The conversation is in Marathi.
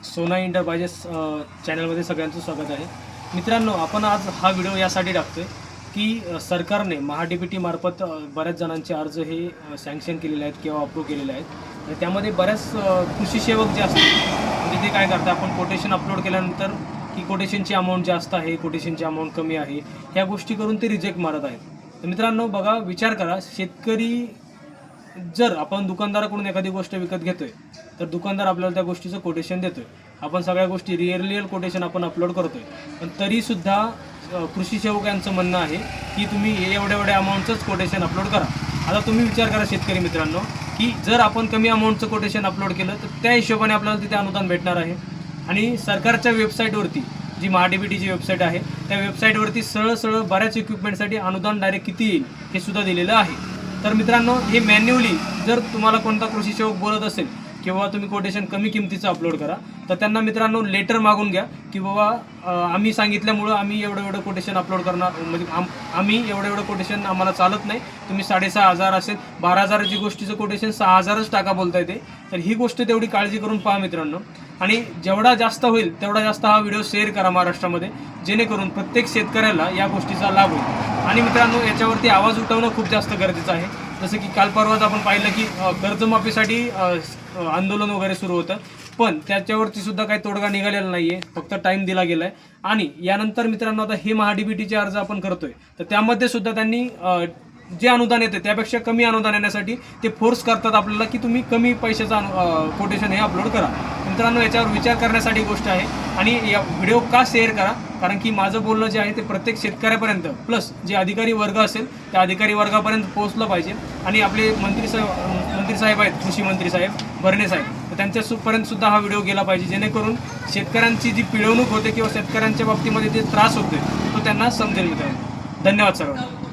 सोना एंटरप्राइजेस चॅनलमध्ये सगळ्यांचं स्वागत आहे. मित्रांनो, आपण आज हा व्हिडिओ यासाठी टाकतोय की सरकारने महाडीबीटी मार्फत बऱ्याच जणांचे अर्ज हे सँक्शन केलेले आहेत किंवा अप्रूव्ह केलेले आहेत. आणि त्यामध्ये बऱ्याच कृषी सेवक जे असतात म्हणजे ते काय करतात, आपण कोटेशन अपलोड केल्यानंतर की कोटेशनची अमाऊंट जास्त आहे, कोटेशनची अमाऊंट कमी आहे, ह्या गोष्टी करून ते रिजेक्ट मारत आहेत. तर मित्रांनो बघा, विचार करा, शेतकरी जर आपण दुकानदाराकडून एखादी गोष्ट विकत घेतोय तर दुकानदार आपल्याला त्या गोष्टीचं कोटेशन देतोय. आपण सगळ्या गोष्टी रिअल कोटेशन आपण अपलोड करतोय, पण तरीसुद्धा कृषी सेवक यांचं म्हणणं आहे की तुम्ही एवढ्या अमाऊंटचंच कोटेशन अपलोड करा. आता तुम्ही विचार करा शेतकरी मित्रांनो, की जर आपण कमी अमाऊंटचं कोटेशन अपलोड केलं तर त्या हिशोबाने आपल्याला तिथे अनुदान भेटणार आहे. आणि सरकारच्या वेबसाईटवरती, जी महाडीबीटीची वेबसाईट आहे, त्या वेबसाईटवरती सरळ बऱ्याच इक्विपमेंटसाठी अनुदान डायरेक्ट किती येईल हे सुद्धा दिलेलं आहे. तर मित्रांनो, हे मॅन्युअली जर तुम्हाला कोणता कृषी सेवक बोलत असेल किंवा तुम्ही कोटेशन कमी किमतीचं अपलोड करा, तर त्यांना मित्रांनो लेटर मागून घ्या की बाबा आम्ही सांगितल्यामुळं आम्ही एवढं कोटेशन अपलोड करणार, म्हणजे आम्ही एवढं कोटेशन आम्हाला चालत नाही, तुम्ही 6,500 असेल 12,000ची गोष्टीचं कोटेशन 6,000च टाका बोलता येते. तर ही गोष्ट तेवढी काळजी करून पहा मित्रांनो. आणि जेवढा जास्त होईल तेवढा जास्त हा व्हिडिओ शेअर करा महाराष्ट्रामध्ये, जेणेकरून प्रत्येक शेतकऱ्याला या गोष्टीचा लाभ होईल. आणि मित्रांनो, याच्यावरती आवाज उठवणं खूप जास्त गरजेचं आहे. जसं की काल परवाच आपण पाहिलं की कर्जमाफीसाठी आंदोलन वगैरे सुरू होतं, पण त्याच्यावरती सुद्धा काही तोडगा निघालेला नाही आहे, फक्त टाईम दिला गेला आहे. आणि यानंतर मित्रांनो, आता हे महाडीबीटीचे अर्ज आपण करतोय, तर त्यामध्ये सुद्धा त्यांनी जे अनुदान येते त्यापेक्षा कमी अनुदान येण्यासाठी ते फोर्स करतात आपल्याला की तुम्ही कमी पैशाचं कोटेशन हे अपलोड करा. मित्रांनो, याच्यावर विचार करण्यासाठी गोष्ट आहे. आणि या व्हिडिओ का शेअर करा, कारण की माझं बोलणं जे आहे ते प्रत्येक शेतकऱ्यापर्यंत प्लस जे अधिकारी वर्ग असेल त्या अधिकारी वर्गापर्यंत पोहोचलं पाहिजे. आणि आपले मंत्री साहेब आहेत, कृषी मंत्री साहेब भरणे साहेब, तर त्यांच्यापर्यंत सुद्धा हा व्हिडिओ गेला पाहिजे, जेणेकरून शेतकऱ्यांची जी पिळवणूक होते किंवा शेतकऱ्यांच्या बाबतीमध्ये जे त्रास होते तो त्यांना समजेल. मित्रांनो, धन्यवाद सर्वांना.